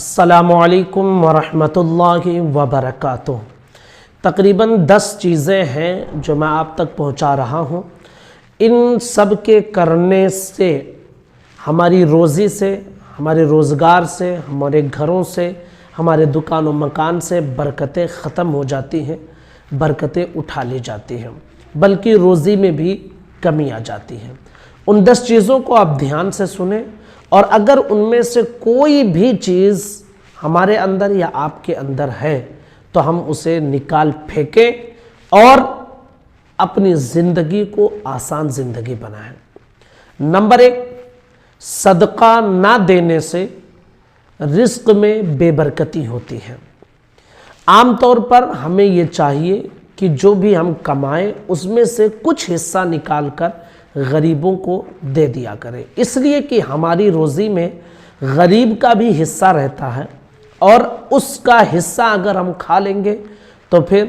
السلام علیکم ورحمۃ اللہ وبرکاتہ۔ تقریباً 10 چیزیں ہیں جو میں آپ تک پہنچا رہا ہوں۔ ان سب کے کرنے سے ہماری روزی سے، ہمارے روزگار سے، ہمارے گھروں سے، ہمارے دکان و مکان سے برکتیں ختم ہو جاتی ہیں، برکتیں اٹھا لی جاتی ہیں، بلکہ روزی میں بھی کمی آ جاتی ہے۔ ان 10 چیزوں کو آپ دھیان سے سنیں، اور اگر ان میں سے کوئی بھی چیز ہمارے اندر یا آپ کے اندر ہے تو ہم اسے نکال پھینکیں اور اپنی زندگی کو آسان زندگی بنائیں۔ نمبر 1، صدقہ نہ دینے سے رزق میں بے برکتی ہوتی ہے۔ عام طور پر ہمیں یہ چاہیے کہ جو بھی ہم کمائیں اس میں سے کچھ حصہ نکال کر غریبوں کو دے دیا کریں، اس لیے کہ ہماری روزی میں غریب کا بھی حصہ رہتا ہے، اور اس کا حصہ اگر ہم کھا لیں گے تو پھر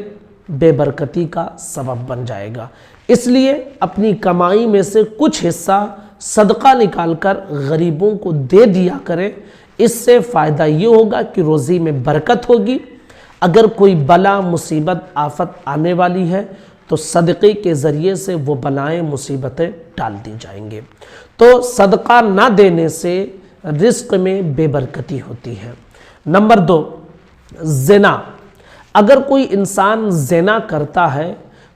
بے برکتی کا سبب بن جائے گا۔ اس لیے اپنی کمائی میں سے کچھ حصہ صدقہ نکال کر غریبوں کو دے دیا کریں۔ اس سے فائدہ یہ ہوگا کہ روزی میں برکت ہوگی۔ اگر کوئی بلا مصیبت آفت آنے والی ہے تو صدقے کے ذریعے سے وہ بلائیں مصیبتیں ٹال دی جائیں گے۔ تو صدقہ نہ دینے سے رزق میں بے برکتی ہوتی ہے۔ نمبر 2، زنا۔ اگر کوئی انسان زنا کرتا ہے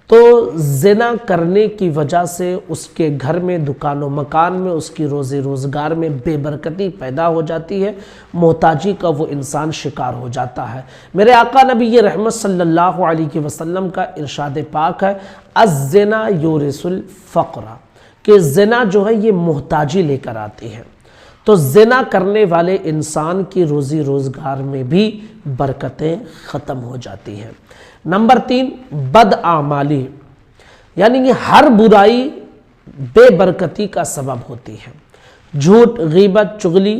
تو زنا کرنے کی وجہ سے اس کے گھر میں، دکان و مکان میں، اس کی روزی روزگار میں بے برکتی پیدا ہو جاتی ہے، محتاجی کا وہ انسان شکار ہو جاتا ہے۔ میرے آقا نبی رحمت صلی اللہ علیہ وسلم کا ارشاد پاک ہے، الزنا یورث الفقر، کہ زنا جو ہے یہ محتاجی لے کر آتی ہے۔ تو زنا کرنے والے انسان کی روزی روزگار میں بھی برکتیں ختم ہو جاتی ہیں۔ نمبر 3، بدعمالی، یعنی کہ ہر برائی بے برکتی کا سبب ہوتی ہے۔ جھوٹ، غیبت، چغلی،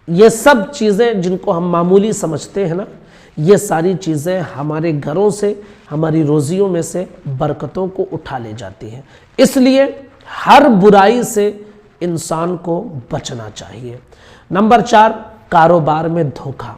یہ سب چیزیں جن کو ہم معمولی سمجھتے ہیں نا، یہ ساری چیزیں ہمارے گھروں سے، ہماری روزیوں میں سے برکتوں کو اٹھا لے جاتی ہیں۔ اس لیے ہر برائی سے انسان کو بچنا چاہیے۔ نمبر 4، کاروبار میں دھوکہ۔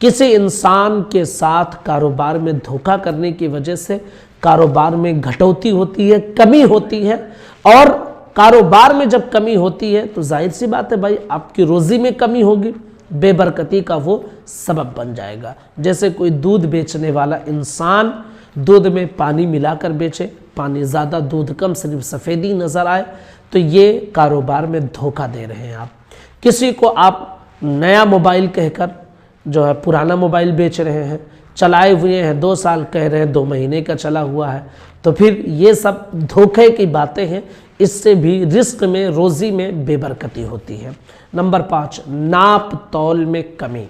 کسی انسان کے ساتھ کاروبار میں دھوکہ کرنے کی وجہ سے کاروبار میں گھٹوتی ہوتی ہے، کمی ہوتی ہے، اور کاروبار میں جب کمی ہوتی ہے تو ظاہر سی بات ہے بھائی آپ کی روزی میں کمی ہوگی، بے برکتی کا وہ سبب بن جائے گا۔ جیسے کوئی دودھ بیچنے والا انسان دودھ میں پانی ملا کر بیچے، پانی زیادہ دودھ کم، صرف سفیدی نظر آئے، تو یہ کاروبار میں دھوکہ دے رہے ہیں آپ۔ کسی کو آپ نیا موبائل کہہ کر جو ہے پرانا موبائل بیچ رہے ہیں، چلائے ہوئے ہیں 2 سال، کہہ رہے ہیں 2 مہینے کا چلا ہوا ہے، تو پھر یہ سب دھوکے کی باتیں ہیں۔ اس سے بھی رزق میں، روزی میں بے برکتی ہوتی ہے۔ نمبر 5، ناپ تول میں کمی۔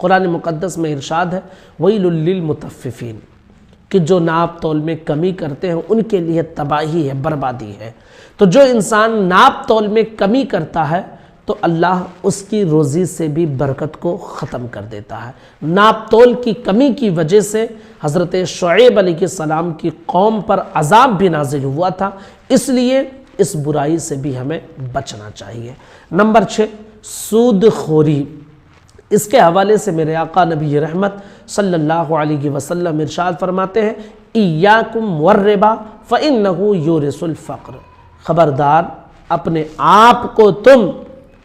قرآن مقدس میں ارشاد ہے، وَيْلٌ لِّلْمُطَفِّفِينَ، کہ جو ناپ تول میں کمی کرتے ہیں ان کے لیے تباہی ہے، بربادی ہے۔ تو جو انسان ناپ تول میں کمی کرتا ہے تو اللہ اس کی روزی سے بھی برکت کو ختم کر دیتا ہے۔ ناپ تول کی کمی کی وجہ سے حضرت شعیب علیہ السلام کی قوم پر عذاب بھی نازل ہوا تھا، اس لیے اس برائی سے بھی ہمیں بچنا چاہیے۔ نمبر 6، سود خوری۔ اس کے حوالے سے میرے آقا نبی رحمت صلی اللہ علیہ وسلم ارشاد فرماتے ہیں، ایاکم والربا فإنہ یورث الفقر، خبردار اپنے آپ کو تم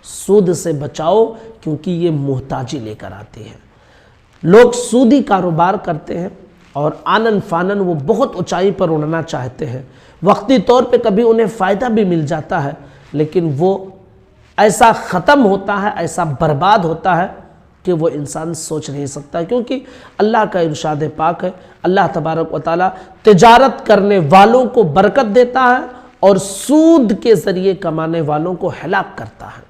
سود سے بچاؤ کیونکہ یہ محتاجی لے کر آتی ہے۔ لوگ سودی کاروبار کرتے ہیں اور آنن فانن وہ بہت اونچائی پر اڑنا چاہتے ہیں، وقتی طور پہ کبھی انہیں فائدہ بھی مل جاتا ہے، لیکن وہ ایسا ختم ہوتا ہے، ایسا برباد ہوتا ہے کہ وہ انسان سوچ نہیں سکتا، کیونکہ اللہ کا ارشاد پاک ہے، اللہ تبارک و تعالیٰ تجارت کرنے والوں کو برکت دیتا ہے اور سود کے ذریعے کمانے والوں کو ہلاک کرتا ہے۔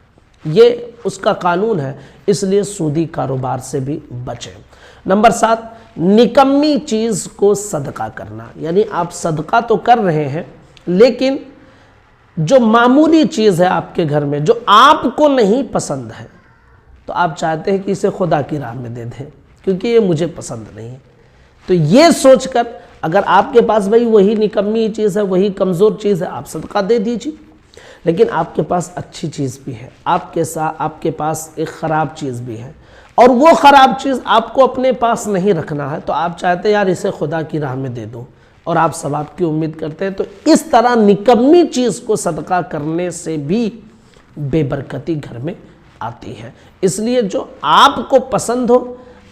یہ اس کا قانون ہے، اس لیے سودی کاروبار سے بھی بچیں۔ نمبر 7، نکمی چیز کو صدقہ کرنا، یعنی آپ صدقہ تو کر رہے ہیں لیکن جو معمولی چیز ہے آپ کے گھر میں، جو آپ کو نہیں پسند ہے، تو آپ چاہتے ہیں کہ اسے خدا کی راہ میں دے دیں کیونکہ یہ مجھے پسند نہیں ہے۔ تو یہ سوچ کر اگر آپ کے پاس بھائی وہی نکمی چیز ہے، وہی کمزور چیز ہے، آپ صدقہ دے دیجیے۔ لیکن آپ کے پاس اچھی چیز بھی ہے، آپ کے پاس ایک خراب چیز بھی ہے، اور وہ خراب چیز آپ کو اپنے پاس نہیں رکھنا ہے، تو آپ چاہتے ہیں یار اسے خدا کی راہ میں دے دوں، اور آپ ثواب کی امید کرتے ہیں، تو اس طرح نکمی چیز کو صدقہ کرنے سے بھی بے برکتی گھر میں آتی ہے۔ اس لیے جو آپ کو پسند ہو،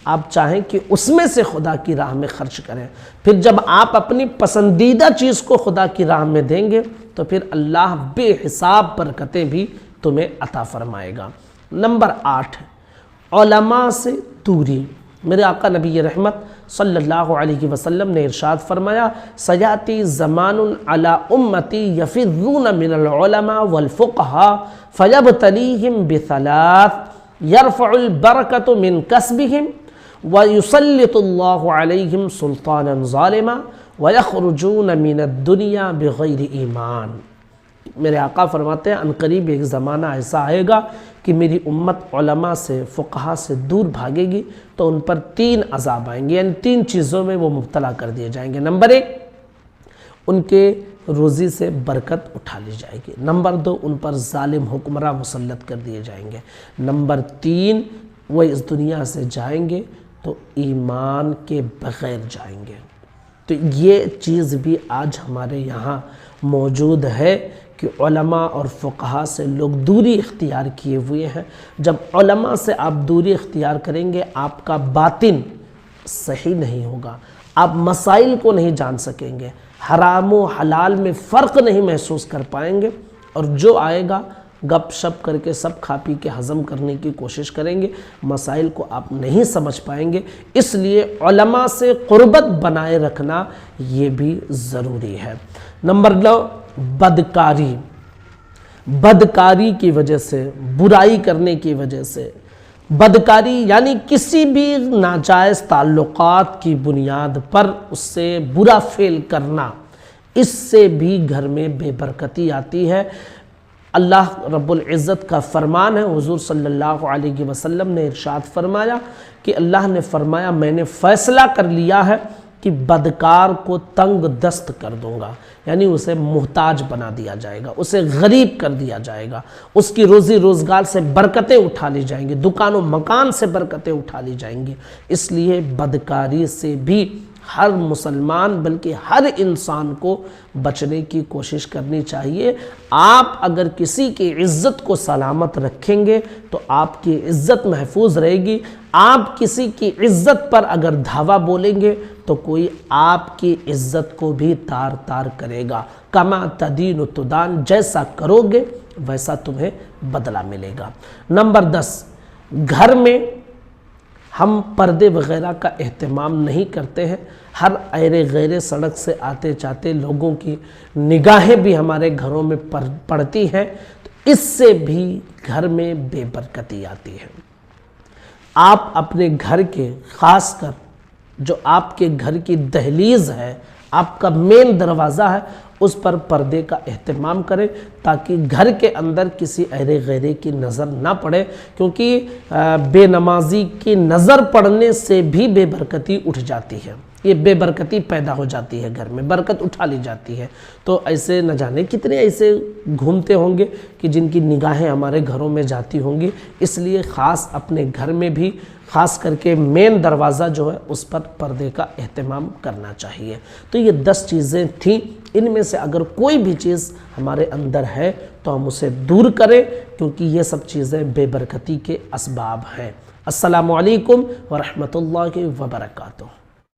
آپ چاہیں کہ اس میں سے خدا کی راہ میں خرچ کریں، پھر جب آپ اپنی پسندیدہ چیز کو خدا کی راہ میں دیں گے تو پھر اللہ بے حساب برکتیں بھی تمہیں عطا فرمائے گا۔ نمبر 8، علماء سے دوری۔ میرے آقا نبی رحمت صلی اللہ علیہ وسلم نے ارشاد فرمایا، سیاتی زمان علی امتی یفرون من العلماء والفقہاء فیبتلیہم بثلاث یرفع البرکۃ من کسبہم وَيُسَلِّطُ اللَّهُ عَلَيْهِمْ سُلْطَانًا ظَالِمًا وَيَخْرُجُونَ مِنَ الدُّنْيَا بِغَيْرِ ایمان۔ میرے آقا فرماتے ہیں عنقریب ایک زمانہ ایسا آئے گا کہ میری امت علماء سے، فقہا سے دور بھاگے گی تو ان پر 3 عذاب آئیں گے، یعنی 3 چیزوں میں وہ مبتلا کر دیے جائیں گے۔ نمبر 1، ان کے روزی سے برکت اٹھا لی جائے گی۔ نمبر 2، ان پر ظالم حکمراں مسلط کر دیے جائیں گے۔ نمبر 3، وہ اس دنیا سے جائیں گے تو ایمان کے بغیر جائیں گے۔ تو یہ چیز بھی آج ہمارے یہاں موجود ہے کہ علماء اور فقہا سے لوگ دوری اختیار کیے ہوئے ہیں۔ جب علماء سے آپ دوری اختیار کریں گے، آپ کا باطن صحیح نہیں ہوگا، آپ مسائل کو نہیں جان سکیں گے، حرام و حلال میں فرق نہیں محسوس کر پائیں گے، اور جو آئے گا گپ شپ کر کے سب کھا پی کے ہضم کرنے کی کوشش کریں گے، مسائل کو آپ نہیں سمجھ پائیں گے۔ اس لیے علماء سے قربت بنائے رکھنا یہ بھی ضروری ہے۔ نمبر 9، بدکاری۔ بدکاری کی وجہ سے، برائی کرنے کی وجہ سے، بدکاری یعنی کسی بھی ناجائز تعلقات کی بنیاد پر اس سے برا فعل کرنا، اس سے بھی گھر میں بے برکتی آتی ہے۔ اللہ رب العزت کا فرمان ہے، حضور صلی اللہ علیہ وسلم نے ارشاد فرمایا کہ اللہ نے فرمایا میں نے فیصلہ کر لیا ہے کہ بدکار کو تنگ دست کر دوں گا، یعنی اسے محتاج بنا دیا جائے گا، اسے غریب کر دیا جائے گا، اس کی روزی روزگار سے برکتیں اٹھا لی جائیں گی، دکان و مکان سے برکتیں اٹھا لی جائیں گی۔ اس لیے بدکاری سے بھی ہر مسلمان بلکہ ہر انسان کو بچنے کی کوشش کرنی چاہیے۔ آپ اگر کسی کی عزت کو سلامت رکھیں گے تو آپ کی عزت محفوظ رہے گی۔ آپ کسی کی عزت پر اگر دھاوا بولیں گے تو کوئی آپ کی عزت کو بھی تار تار کرے گا۔ کما تدین تدان، جیسا کرو گے ویسا تمہیں بدلہ ملے گا۔ نمبر 10، گھر میں ہم پردے وغیرہ کا اہتمام نہیں کرتے ہیں، ہر ایرے غیرے سڑک سے آتے جاتے لوگوں کی نگاہیں بھی ہمارے گھروں میں پڑتی ہیں، تو اس سے بھی گھر میں بے برکتی آتی ہے۔ آپ اپنے گھر کے، خاص کر جو آپ کے گھر کی دہلیز ہے، آپ کا مین دروازہ ہے، اس پر پردے کا اہتمام کریں تاکہ گھر کے اندر کسی ایرے غیرے کی نظر نہ پڑے، کیونکہ بے نمازی کی نظر پڑنے سے بھی بے برکتی اٹھ جاتی ہے، یہ بے برکتی پیدا ہو جاتی ہے، گھر میں برکت اٹھا لی جاتی ہے۔ تو ایسے نہ جانے کتنے ایسے گھومتے ہوں گے کہ جن کی نگاہیں ہمارے گھروں میں جاتی ہوں گی، اس لیے خاص اپنے گھر میں بھی، خاص کر کے مین دروازہ جو ہے اس پر پردے کا اہتمام کرنا چاہیے۔ تو یہ 10 چیزیں تھیں، ان میں سے اگر کوئی بھی چیز ہمارے اندر ہے تو ہم اسے دور کریں، کیونکہ یہ سب چیزیں بے برکتی کے اسباب ہیں۔ السلام علیکم ورحمۃ اللہ وبرکاتہ۔